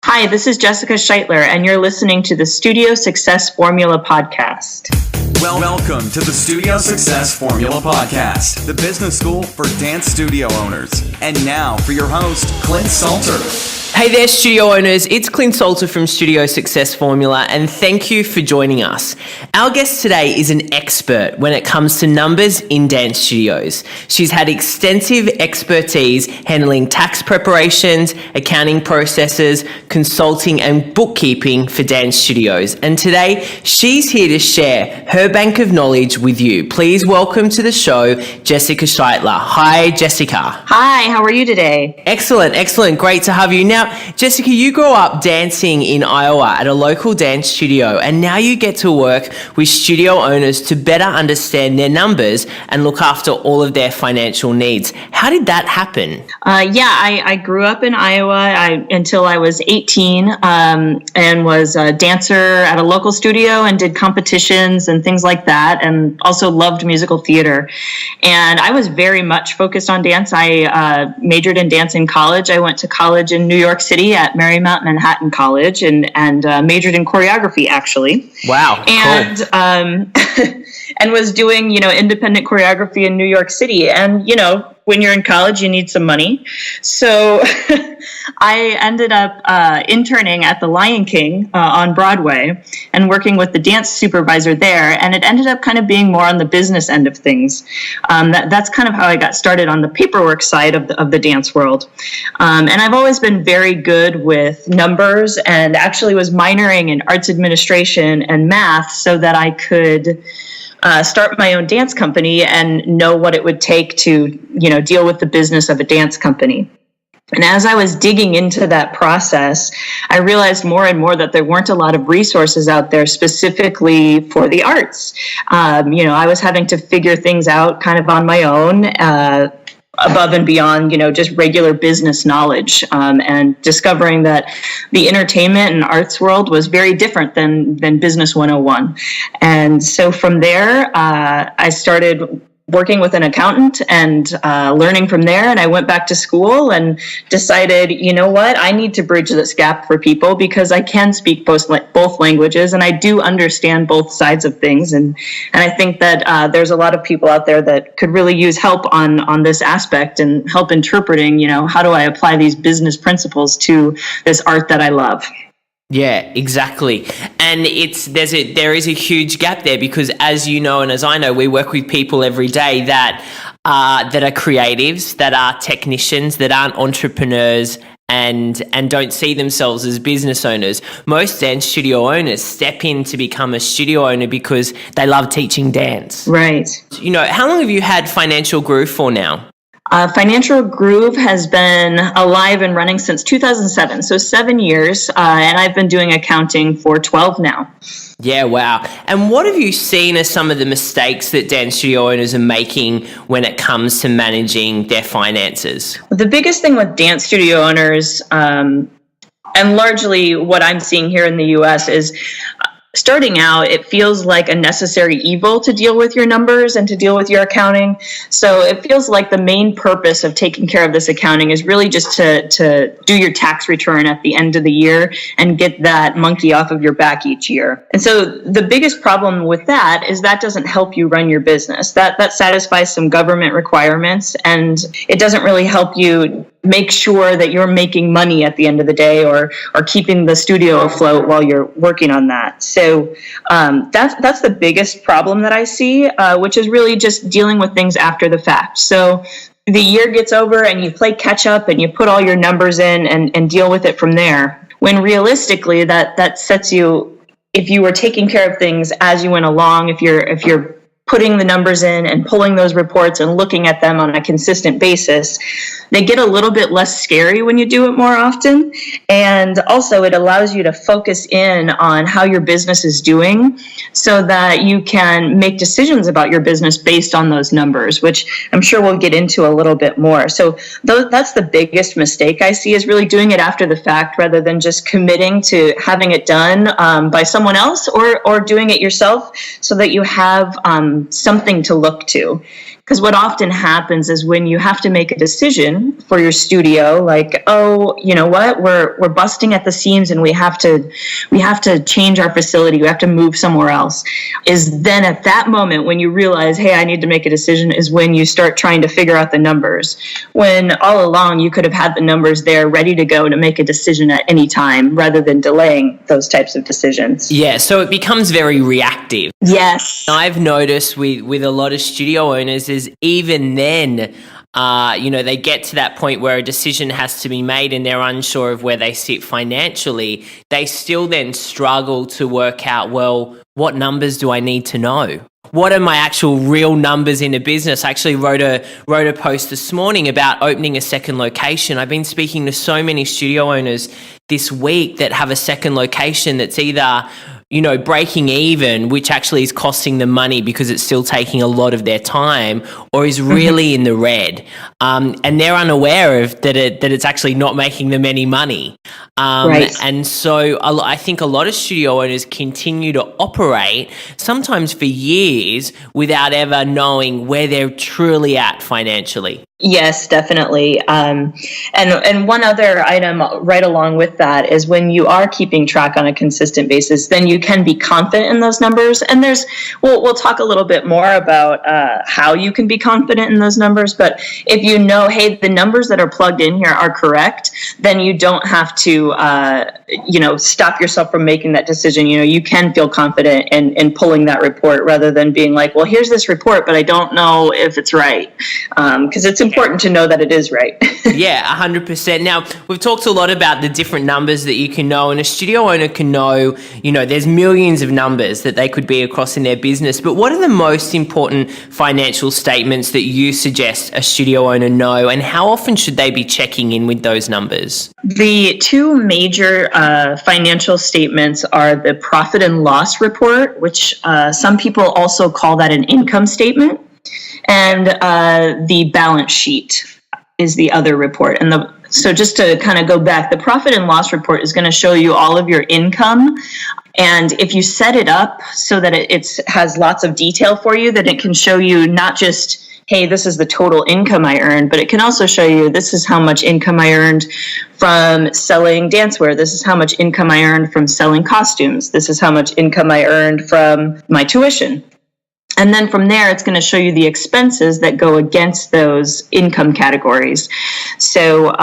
Hi, this is Jessica Scheitler, and you're listening to the Studio Success Formula podcast. Welcome to the Studio Success Formula podcast, the business school for dance studio owners. And now for your host, Clint Salter. Hey there, studio owners. It's Clint Salter from Studio Success Formula, and thank you for joining us. Our guest today is an expert when it comes to numbers in dance studios. She's had extensive expertise handling tax preparations, accounting processes, consulting, and bookkeeping for dance studios. And today, she's here to share her bank of knowledge with you. Please welcome to the show, Jessica Scheitler. Hi, Jessica. Hi, how are you today? Excellent. Great to have you. Now, Jessica, you grew up dancing in Iowa at a local dance studio, and now you get to work with studio owners to better understand their numbers and look after all of their financial needs. How did that happen? I grew up in Iowa until I was 18 and was a dancer at a local studio and did competitions and things like that, and also loved musical theater. And I was very much focused on dance. I majored in dance in college. I went to college in New York City at Marymount Manhattan College and majored in choreography, actually. Wow, and cool. And was doing independent choreography in New York City. And when you're in college, you need some money. So I ended up interning at the Lion King on Broadway and working with the dance supervisor there. And it ended up kind of being more on the business end of things. That's kind of how I got started on the paperwork side of the dance world. And I've always been very good with numbers, and actually was minoring in arts administration and math so that I could start my own dance company and know what it would take to, deal with the business of a dance company. And as I was digging into that process, I realized more and more that there weren't a lot of resources out there specifically for the arts. I was having to figure things out kind of on my own, above and beyond, just regular business knowledge, and discovering that the entertainment and arts world was very different than Business 101. And so from there, I started working with an accountant and learning from there. And I went back to school and decided, I need to bridge this gap for people because I can speak both languages and I do understand both sides of things. And I think that there's a lot of people out there that could really use help on this aspect and help interpreting, how do I apply these business principles to this art that I love. Yeah, exactly. And there is a huge gap there because, as you know and as I know, we work with people every day that are creatives, that are technicians, that aren't entrepreneurs and don't see themselves as business owners. Most dance studio owners step in to become a studio owner because they love teaching dance. Right. How long have you had Financial Groove for now? Financial Groove has been alive and running since 2007, so 7 years, and I've been doing accounting for 12 now. Yeah, wow. And what have you seen as some of the mistakes that dance studio owners are making when it comes to managing their finances? The biggest thing with dance studio owners, and largely what I'm seeing here in the U.S., is starting out, it feels like a necessary evil to deal with your numbers and to deal with your accounting. So it feels like the main purpose of taking care of this accounting is really just to do your tax return at the end of the year and get that monkey off of your back each year. And so the biggest problem with that is that doesn't help you run your business. That satisfies some government requirements, and it doesn't really help you make sure that you're making money at the end of the day or keeping the studio afloat while you're working on that. So that's the biggest problem that I see, which is really just dealing with things after the fact. So the year gets over and you play catch up and you put all your numbers in and deal with it from there. When realistically that sets you, if you were taking care of things as you went along, if you're putting the numbers in and pulling those reports and looking at them on a consistent basis, they get a little bit less scary when you do it more often. And also it allows you to focus in on how your business is doing so that you can make decisions about your business based on those numbers, which I'm sure we'll get into a little bit more. So that's the biggest mistake I see, is really doing it after the fact rather than just committing to having it done by someone else or doing it yourself so that you have something to look to. Because what often happens is when you have to make a decision for your studio, like, oh, you know what, we're busting at the seams and we have to change our facility, we have to move somewhere else, is then at that moment when you realize, hey, I need to make a decision, is when you start trying to figure out the numbers. When all along you could have had the numbers there ready to go to make a decision at any time rather than delaying those types of decisions. Yeah, so it becomes very reactive. Yes. I've noticed with a lot of studio owners is even then, they get to that point where a decision has to be made and they're unsure of where they sit financially. They still then struggle to work out, well, what numbers do I need to know? What are my actual real numbers in a business? I actually wrote a post this morning about opening a second location. I've been speaking to so many studio owners this week that have a second location that's either breaking even, which actually is costing them money because it's still taking a lot of their time, or is really in the red. And they're unaware of that it's actually not making them any money. Right. And so I think a lot of studio owners continue to operate sometimes for years without ever knowing where they're truly at financially. Yes, definitely. And one other item right along with that is when you are keeping track on a consistent basis, then you can be confident in those numbers. And we'll talk a little bit more about how you can be confident in those numbers. But if you know, hey, the numbers that are plugged in here are correct, then you don't have to, stop yourself from making that decision. You can feel confident in pulling that report rather than being like, well, here's this report, but I don't know if it's right. Because it's important to know that it is right. Yeah, 100%. Now, we've talked a lot about the different numbers that you can know, and a studio owner can know, there's millions of numbers that they could be across in their business. But what are the most important financial statements that you suggest a studio owner know, and how often should they be checking in with those numbers? The two major financial statements are the profit and loss report, which some people also call that an income statement. And the balance sheet is the other report. So just to kind of go back, the profit and loss report is going to show you all of your income. And if you set it up so that it has lots of detail for you, then it can show you not just, hey, this is the total income I earned, but it can also show you this is how much income I earned from selling dancewear. This is how much income I earned from selling costumes. This is how much income I earned from my tuition. And then from there, it's going to show you the expenses that go against those income categories. So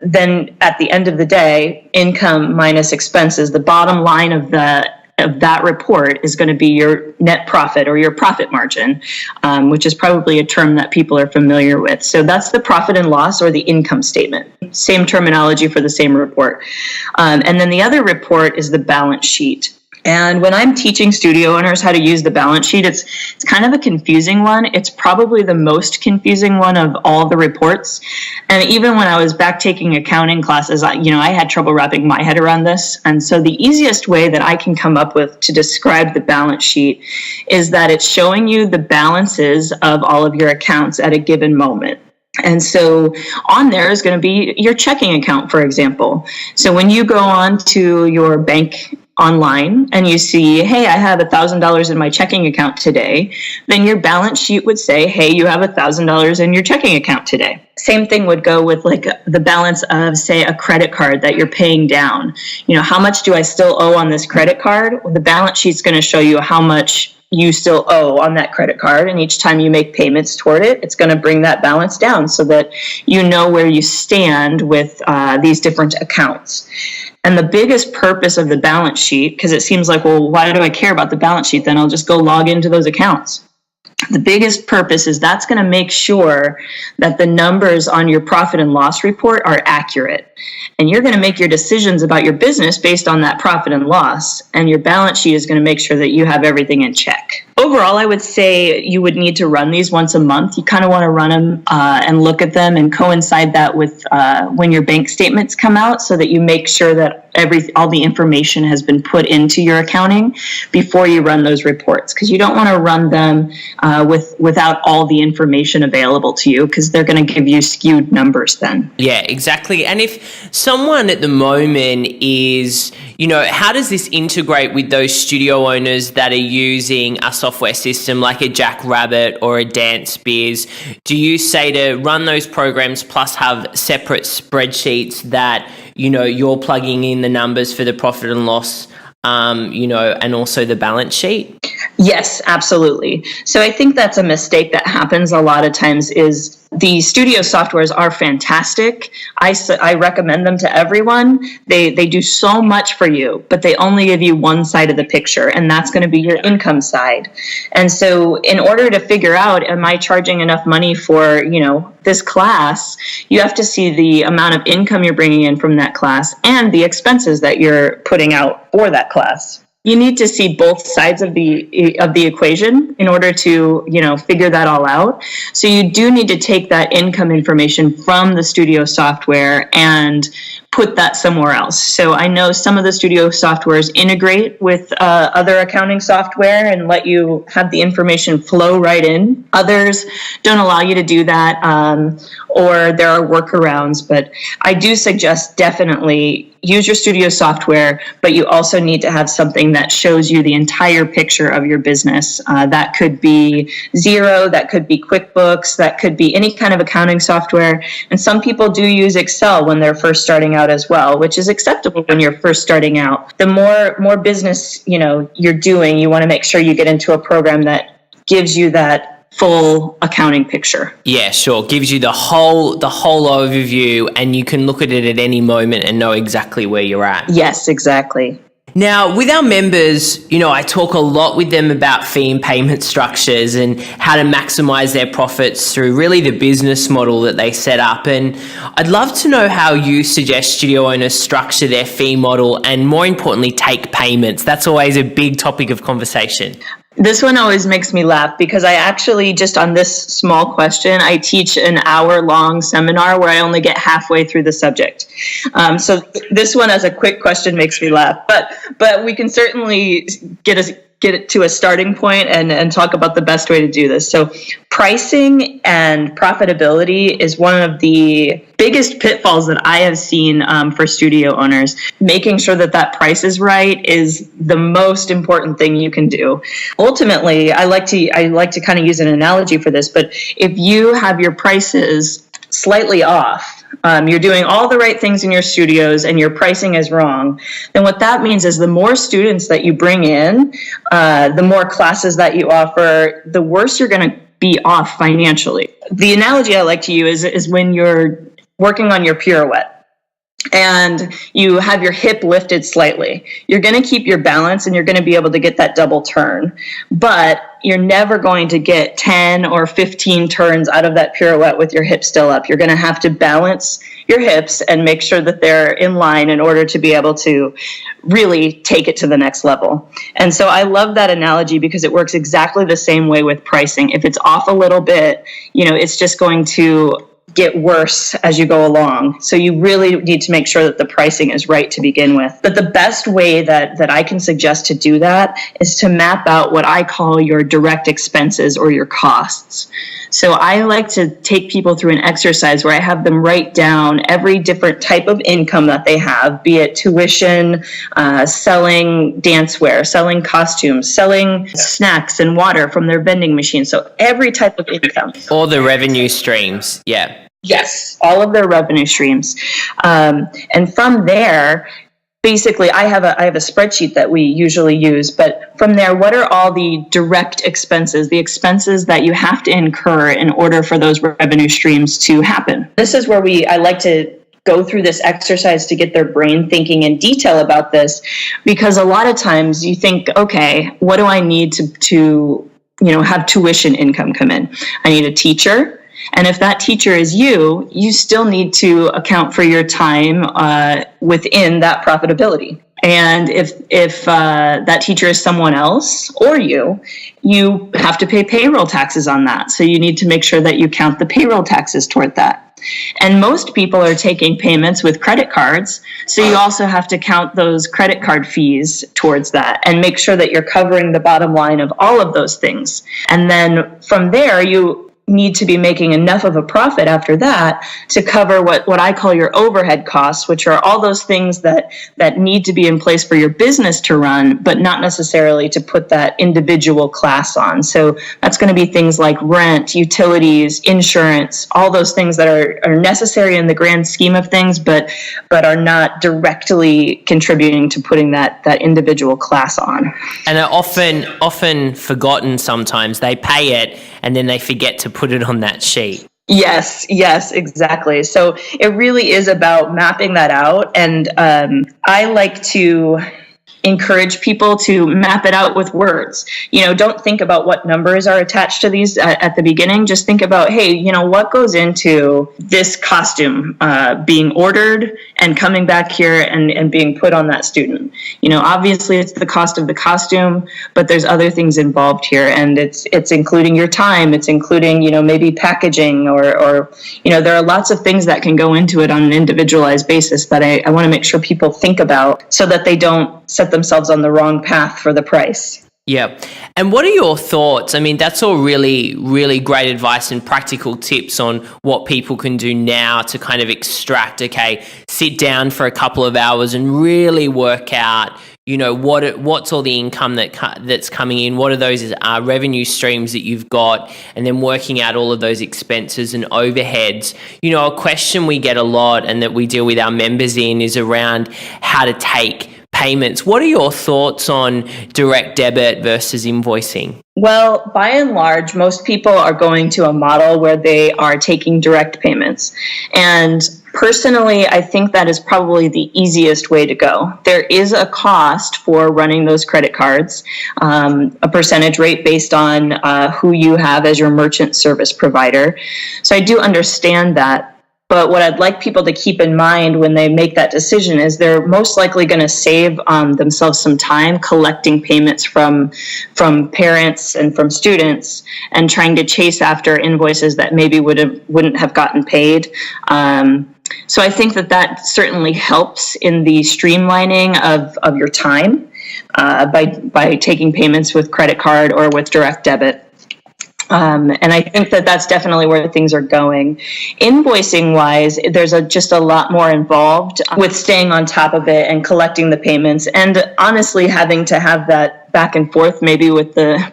then at the end of the day, income minus expenses, the bottom line of that report is going to be your net profit or your profit margin, which is probably a term that people are familiar with. So that's the profit and loss or the income statement. Same terminology for the same report. And then the other report is the balance sheet. And when I'm teaching studio owners how to use the balance sheet, it's kind of a confusing one. It's probably the most confusing one of all the reports. And even when I was back taking accounting classes, I had trouble wrapping my head around this. And so the easiest way that I can come up with to describe the balance sheet is that it's showing you the balances of all of your accounts at a given moment. And so on there is going to be your checking account, for example. So when you go on to your bank online and you see, hey, I have $1,000 in my checking account today, then your balance sheet would say, hey, you have $1,000 in your checking account today. Same thing would go with like the balance of, say, a credit card that you're paying down. How much do I still owe on this credit card? Well, the balance sheet's going to show you how much you still owe on that credit card. And each time you make payments toward it, it's going to bring that balance down so that you know where you stand with these different accounts. And the biggest purpose of the balance sheet, because it seems like, well, why do I care about the balance sheet? Then I'll just go log into those accounts. The biggest purpose is that's going to make sure that the numbers on your profit and loss report are accurate. And you're going to make your decisions about your business based on that profit and loss. And your balance sheet is going to make sure that you have everything in check. Overall, I would say you would need to run these once a month. You kind of want to run them and look at them and coincide that with when your bank statements come out so that you make sure that all the information has been put into your accounting before you run those reports, because you don't want to run them without all the information available to you, because they're going to give you skewed numbers then. Yeah, exactly. And if someone at the moment is, How does this integrate with those studio owners that are using a software system like a Jackrabbit or a Dance Biz? Do you say to run those programs plus have separate spreadsheets that, you're plugging in the numbers for the profit and loss, and also the balance sheet? Yes, absolutely. So I think that's a mistake that happens a lot of times is the studio softwares are fantastic. I recommend them to everyone. They do so much for you, but they only give you one side of the picture, and that's going to be your income side. And so in order to figure out, am I charging enough money for, this class, you have to see the amount of income you're bringing in from that class and the expenses that you're putting out for that class. You need to see both sides of the equation in order to, figure that all out. So you do need to take that income information from the studio software and put that somewhere else. So I know some of the studio softwares integrate with other accounting software and let you have the information flow right in. Others don't allow you to do that, or there are workarounds. But I do suggest definitely use your studio software, but you also need to have something that shows you the entire picture of your business. That could be Xero, that could be QuickBooks, that could be any kind of accounting software. And some people do use Excel when they're first starting out as well, which is acceptable when you're first starting out. The more business, you're doing, you want to make sure you get into a program that gives you that full accounting picture. Yeah, sure. Gives you the whole overview, and you can look at it at any moment and know exactly where you're at. Yes, exactly. Now, with our members, I talk a lot with them about fee and payment structures and how to maximize their profits through really the business model that they set up. And I'd love to know how you suggest studio owners structure their fee model and, more importantly, take payments. That's always a big topic of conversation. This one always makes me laugh because I actually, just on this small question, I teach an hour-long seminar where I only get halfway through the subject. So this one as a quick question makes me laugh. But we can certainly get it to a starting point and talk about the best way to do this. So pricing and profitability is one of the biggest pitfalls that I have seen for studio owners. Making sure that price is right is the most important thing you can do. Ultimately, I like to kind of use an analogy for this, but if you have your prices slightly off, you're doing all the right things in your studios and your pricing is wrong, then what that means is the more students that you bring in, the more classes that you offer, the worse you're going to be off financially. The analogy I like to use is when you're working on your pirouette and you have your hip lifted slightly. You're going to keep your balance and you're going to be able to get that double turn, but you're never going to get 10 or 15 turns out of that pirouette with your hip still up. You're going to have to balance your hips and make sure that they're in line in order to be able to really take it to the next level. And so I love that analogy because it works exactly the same way with pricing. If it's off a little bit, it's just going to get worse as you go along. So you really need to make sure that the pricing is right to begin with. But the best way that I can suggest to do that is to map out what I call your direct expenses or your costs. So I like to take people through an exercise where I have them write down every different type of income that they have, be it tuition, selling dancewear, selling costumes, selling snacks and water from their vending machine. So every type of income. All the revenue streams, yeah. Yes, all of their revenue streams. And from there, basically, I have a spreadsheet that we usually use, but from there, what are all the direct expenses, the expenses that you have to incur in order for those revenue streams to happen? This is where I like to go through this exercise to get their brain thinking in detail about this, because a lot of times you think, okay, what do I need to have tuition income come in? I need a teacher. And if that teacher is you still need to account for your time within that profitability. And if that teacher is someone else or you have to pay payroll taxes on that. So you need to make sure that you count the payroll taxes toward that. And most people are taking payments with credit cards. So you also have to count those credit card fees towards that and make sure that you're covering the bottom line of all of those things. And then from there, you need to be making enough of a profit after that to cover what I call your overhead costs, which are all those things that need to be in place for your business to run, but not necessarily to put that individual class on. So that's going to be things like rent, utilities, insurance, all those things that are necessary in the grand scheme of things, but are not directly contributing to putting that individual class on. And are often forgotten sometimes. They pay it and then they forget to put it on that sheet. Yes, exactly. So it really is about mapping that out. And I like to encourage people to map it out with words. Don't think about what numbers are attached to these at the beginning. Just think about, hey, what goes into this costume being ordered and coming back here and being put on that student. Obviously it's the cost of the costume, but there's other things involved here, and it's including your time. It's including, maybe packaging or there are lots of things that can go into it on an individualized basis that I want to make sure people think about so that they don't set themselves on the wrong path for the price. Yeah. And what are your thoughts? I mean, that's all really, really great advice and practical tips on what people can do now to kind of extract, sit down for a couple of hours and really work out, what's all the income that's coming in, what are those revenue streams that you've got, and then working out all of those expenses and overheads. A question we get a lot and that we deal with our members in is around how to take payments. What are your thoughts on direct debit versus invoicing? Well, by and large, most people are going to a model where they are taking direct payments. And personally, I think that is probably the easiest way to go. There is a cost for running those credit cards, a percentage rate based on who you have as your merchant service provider. So I do understand that. But what I'd like people to keep in mind when they make that decision is they're most likely going to save themselves some time collecting payments from parents and from students and trying to chase after invoices that maybe wouldn't have gotten paid. So I think that certainly helps in the streamlining of your time by taking payments with credit card or with direct debit. And I think that's definitely where things are going. Invoicing wise, there's just a lot more involved with staying on top of it and collecting the payments, and honestly having to have that back and forth maybe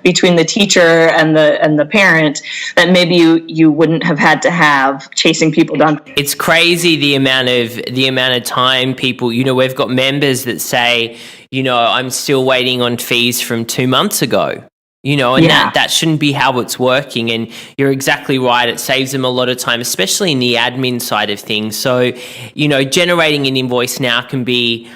between the teacher and the parent that maybe you wouldn't have had to have chasing people down. It's crazy the amount of time people, we've got members that say, I'm still waiting on fees from 2 months ago. That shouldn't be how it's working. And you're exactly right. It saves them a lot of time, especially in the admin side of things. So, generating an invoice now can be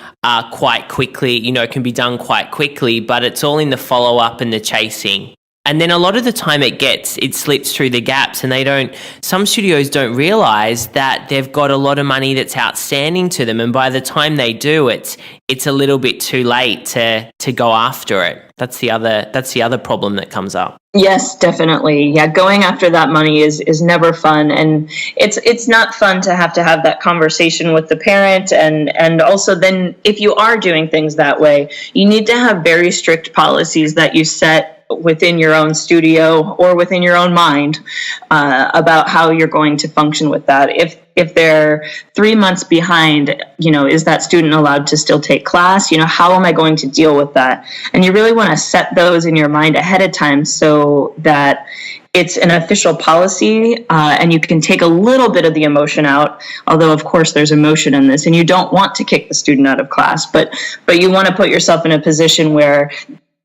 quite quickly, can be done quite quickly, but it's all in the follow-up and the chasing. And then a lot of the time it slips through the gaps, and some studios don't realize that they've got a lot of money that's outstanding to them. And by the time they do, it's a little bit too late to go after it. That's the other problem that comes up. Yes, definitely. Yeah, going after that money is never fun, and it's not fun to have that conversation with the parent, and also then if you are doing things that way, you need to have very strict policies that you set within your own studio or within your own mind about how you're going to function with that. If they're 3 months behind, is that student allowed to still take class? How am I going to deal with that? And you really want to set those in your mind ahead of time so that it's an official policy and you can take a little bit of the emotion out, although of course there's emotion in this and you don't want to kick the student out of class, but you want to put yourself in a position where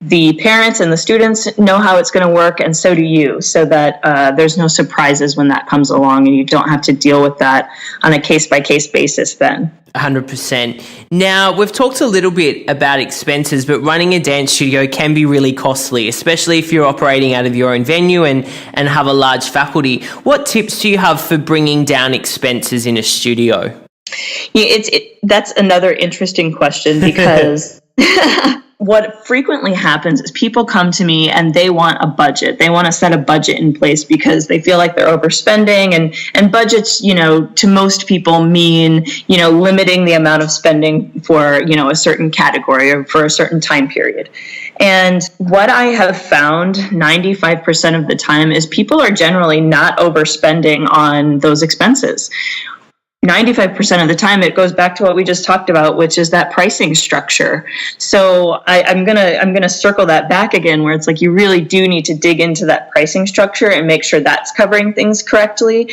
the parents and the students know how it's going to work, and so do you, so that there's no surprises when that comes along and you don't have to deal with that on a case-by-case basis then. 100%. Now, we've talked a little bit about expenses, but running a dance studio can be really costly, especially if you're operating out of your own venue and have a large faculty. What tips do you have for bringing down expenses in a studio? Yeah, that's another interesting question because what frequently happens is people come to me and they want a budget. They want to set a budget in place because they feel like they're overspending, and budgets, to most people mean, limiting the amount of spending for, a certain category or for a certain time period. And what I have found 95% of the time is people are generally not overspending on those expenses. 95% of the time, it goes back to what we just talked about, which is that pricing structure. So I'm gonna circle that back again, where it's like you really do need to dig into that pricing structure and make sure that's covering things correctly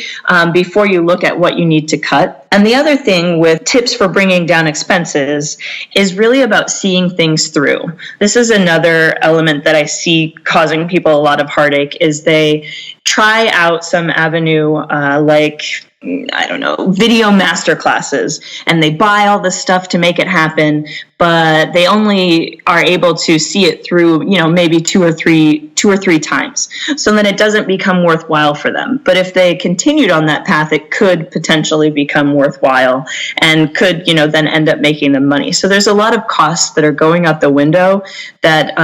before you look at what you need to cut. And the other thing with tips for bringing down expenses is really about seeing things through. This is another element that I see causing people a lot of heartache, is they try out some avenue like, I don't know, video master classes, and they buy all the stuff to make it happen, but they only are able to see it through, maybe two or three times. So then it doesn't become worthwhile for them. But if they continued on that path, it could potentially become worthwhile and could, then end up making them money. So there's a lot of costs that are going out the window that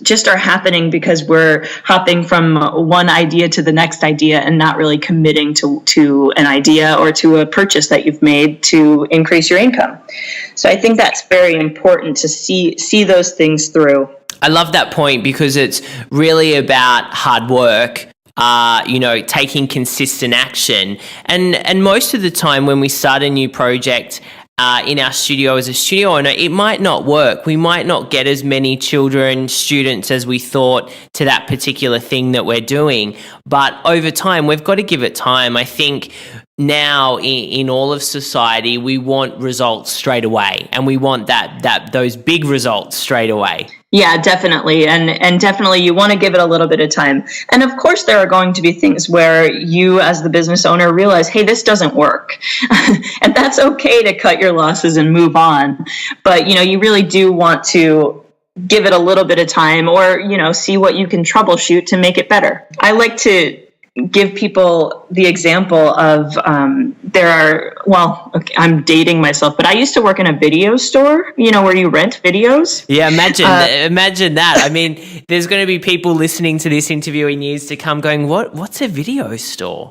just are happening because we're hopping from one idea to the next idea and not really committing to an idea or to a purchase that you've made to increase your income. So I think that's very important to see those things through. I love that point because it's really about hard work, taking consistent action. And most of the time when we start a new project in our studio as a studio owner, it might not work. We might not get as many students as we thought to that particular thing that we're doing. But over time, we've got to give it time. I think now in all of society, we want results straight away, and we want those big results straight away. Yeah, definitely. And definitely you want to give it a little bit of time. And of course, there are going to be things where you as the business owner realize, hey, this doesn't work. And that's okay to cut your losses and move on. But, you really do want to give it a little bit of time or, see what you can troubleshoot to make it better. I like to give people the example of I'm dating myself, but I used to work in a video store, where you rent videos. Yeah, imagine that. I mean, there's going to be people listening to this interview in years to come going, what's a video store?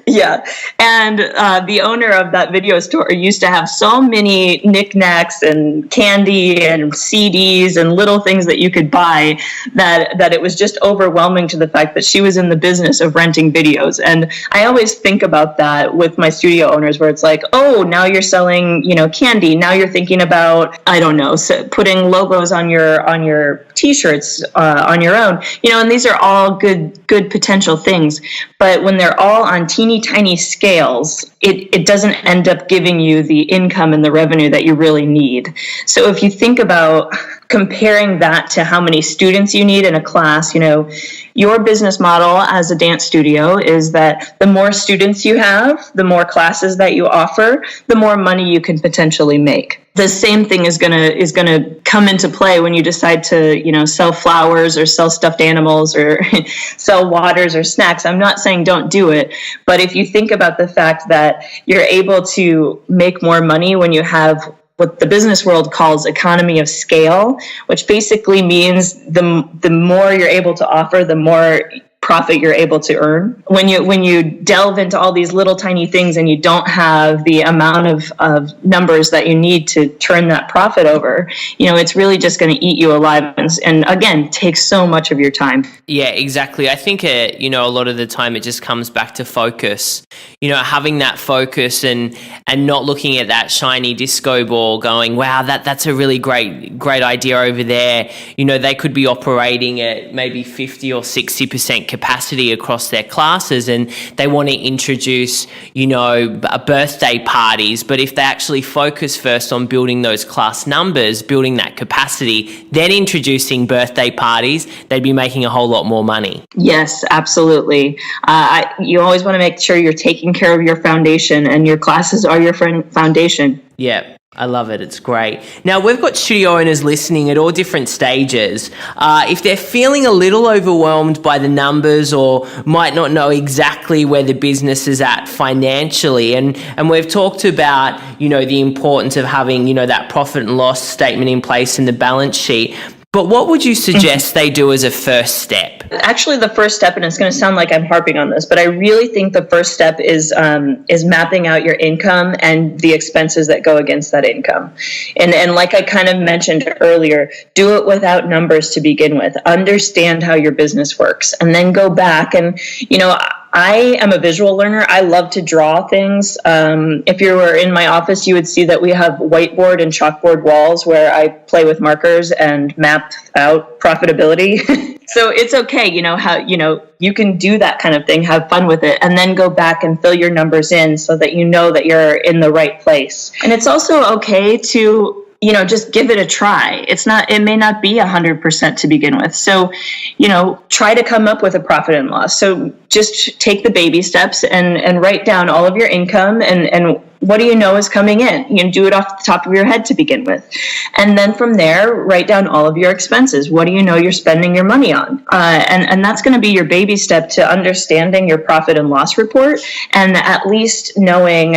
Yeah. And the owner of that video store used to have so many knickknacks and candy and CDs and little things that you could buy that it was just overwhelming to the fact that she was in the business of renting videos. And I always think about that with my studio owners, where it's like, oh, now you're selling, candy. Now you're thinking about, I don't know, putting logos on your T-shirts on your own, and these are all good potential things. But when they're all on teeny tiny scales, it doesn't end up giving you the income and the revenue that you really need. So if you think about comparing that to how many students you need in a class, your business model as a dance studio is that the more students you have, the more classes that you offer, the more money you can potentially make. The same thing is gonna come into play when you decide to, sell flowers or sell stuffed animals or sell waters or snacks. I'm not saying don't do it, but if you think about the fact that you're able to make more money when you have what the business world calls economy of scale, which basically means the more you're able to offer, the more profit you're able to earn. When you delve into all these little tiny things and you don't have the amount of numbers that you need to turn that profit over, it's really just going to eat you alive and again, takes so much of your time. Yeah, exactly. I think, a lot of the time it just comes back to focus, having that focus and not looking at that shiny disco ball going, wow, that's a really great idea over there. They could be operating at maybe 50 or 60% capacity across their classes, and they want to introduce, birthday parties. But if they actually focus first on building those class numbers, building that capacity, then introducing birthday parties, they'd be making a whole lot more money. Yes, absolutely. You always want to make sure you're taking care of your foundation, and your classes are your foundation. Yeah. I love it. It's great. Now, we've got studio owners listening at all different stages. If they're feeling a little overwhelmed by the numbers or might not know exactly where the business is at financially, and we've talked about, the importance of having, that profit and loss statement in place in the balance sheet. But what would you suggest they do as a first step? Actually, the first step, and it's going to sound like I'm harping on this, but I really think the first step is mapping out your income and the expenses that go against that income. And like I kind of mentioned earlier, do it without numbers to begin with. Understand how your business works, and then go back and, I am a visual learner. I love to draw things. If you were in my office, you would see that we have whiteboard and chalkboard walls where I play with markers and map out profitability. So it's okay, how, you can do that kind of thing, have fun with it, and then go back and fill your numbers in so that you know that you're in the right place. And it's also okay to just give it a try. It may not be 100% to begin with. So, try to come up with a profit and loss. So just take the baby steps and write down all of your income and what do you know is coming in? Do it off the top of your head to begin with. And then from there, write down all of your expenses. What do you know you're spending your money on? And that's going to be your baby step to understanding your profit and loss report and at least knowing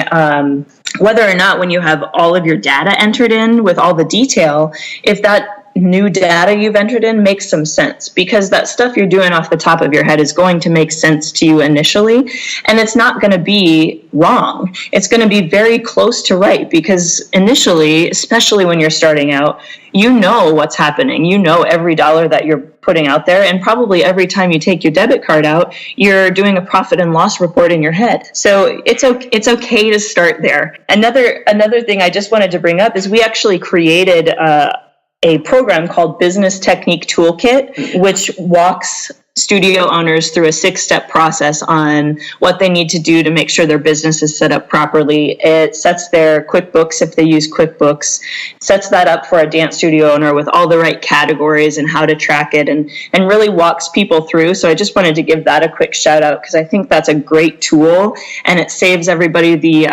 whether or not when you have all of your data entered in with all the detail, if that new data you've entered in makes some sense, because that stuff you're doing off the top of your head is going to make sense to you initially, and it's not going to be wrong. It's going to be very close to right, because initially, especially when you're starting out, you know what's happening. You know every dollar that you're putting out there, and probably every time you take your debit card out, you're doing a profit and loss report in your head. So it's okay to start there. Another thing I just wanted to bring up is we actually created a program called Business Technique Toolkit, which walks studio owners through a 6-step process on what they need to do to make sure their business is set up properly. It sets their QuickBooks, if they use QuickBooks, sets that up for a dance studio owner with all the right categories and how to track it, and really walks people through. So I just wanted to give that a quick shout out, because I think that's a great tool, and it saves everybody the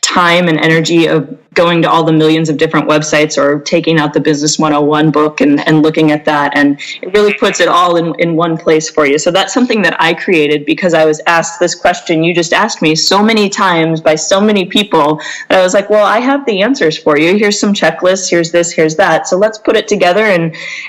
time and energy of going to all the millions of different websites or taking out the Business 101 book and looking at that. And it really puts it all in one place for you. So that's something that I created because I was asked this question you just asked me so many times by so many people that I was like, well, I have the answers for you. Here's some checklists. Here's this, here's that. So let's put it together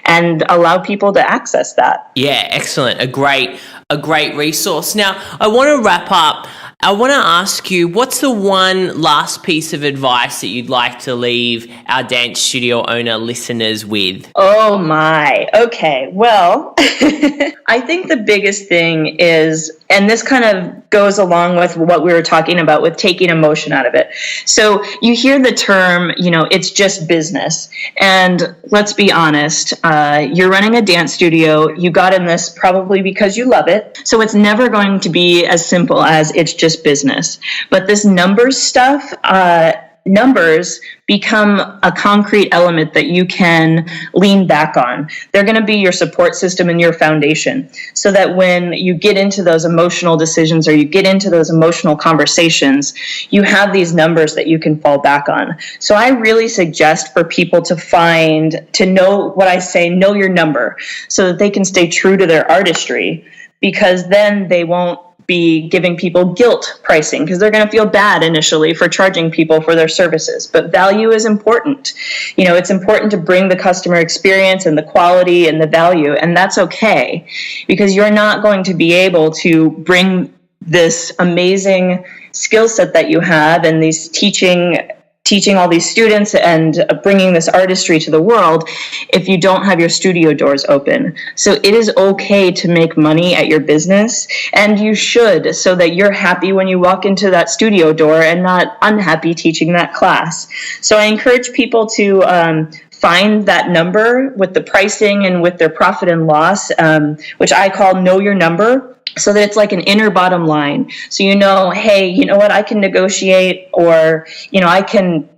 and allow people to access that. Yeah, excellent. A great resource. Now, I want to wrap up. I want to ask you, what's the one last piece of advice that you'd like to leave our dance studio owner listeners with? Oh my. Okay. Well, I think the biggest thing is, and this kind of goes along with what we were talking about with taking emotion out of it. So you hear the term, it's just business. And let's be honest, you're running a dance studio. You got in this probably because you love it. So it's never going to be as simple as it's just business. But this numbers stuff, numbers become a concrete element that you can lean back on. They're going to be your support system and your foundation, so that when you get into those emotional decisions or you get into those emotional conversations, you have these numbers that you can fall back on. So I really suggest for people to know what I say, know your number, so that they can stay true to their artistry, because then they won't be giving people guilt pricing, because they're going to feel bad initially for charging people for their services. But value is important. It's important to bring the customer experience and the quality and the value, and that's okay, because you're not going to be able to bring this amazing skill set that you have and these teaching all these students and bringing this artistry to the world if you don't have your studio doors open. So it is okay to make money at your business, and you should, so that you're happy when you walk into that studio door and not unhappy teaching that class. So I encourage people to find that number with the pricing and with their profit and loss, which I call know your number, so that it's like an inner bottom line. So hey, you know what, I can negotiate, or, I can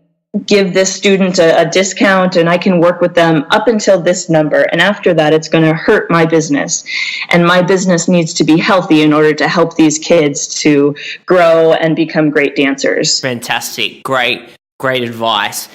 give this student a discount and I can work with them up until this number. And after that, it's going to hurt my business. And my business needs to be healthy in order to help these kids to grow and become great dancers. Fantastic. Great. Great advice.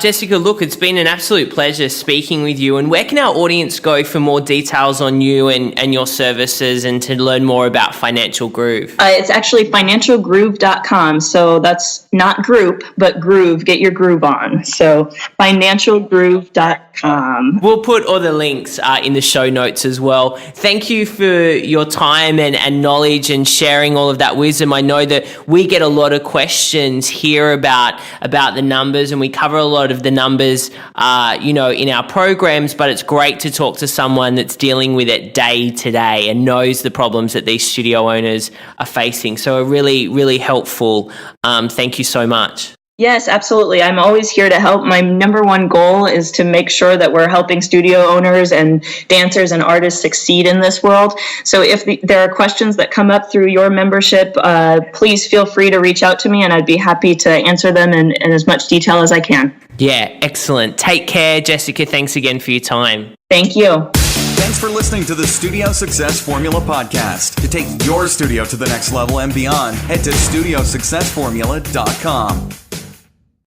Jessica, look, it's been an absolute pleasure speaking with you. And where can our audience go for more details on you and your services and to learn more about Financial Groove? It's actually financialgroove.com. So that's not group, but groove. Get your groove on. So financialgroove.com. We'll put all the links in the show notes as well. Thank you for your time and knowledge and sharing all of that wisdom. I know that we get a lot of questions here about the numbers, and we cover a lot of the numbers, in our programs, but it's great to talk to someone that's dealing with it day to day and knows the problems that these studio owners are facing. So a really, really helpful. Thank you so much. Yes, absolutely. I'm always here to help. My number one goal is to make sure that we're helping studio owners and dancers and artists succeed in this world. So if there are questions that come up through your membership, please feel free to reach out to me, and I'd be happy to answer them in as much detail as I can. Yeah, excellent. Take care, Jessica. Thanks again for your time. Thank you. Thanks for listening to the Studio Success Formula podcast. To take your studio to the next level and beyond, head to studiosuccessformula.com.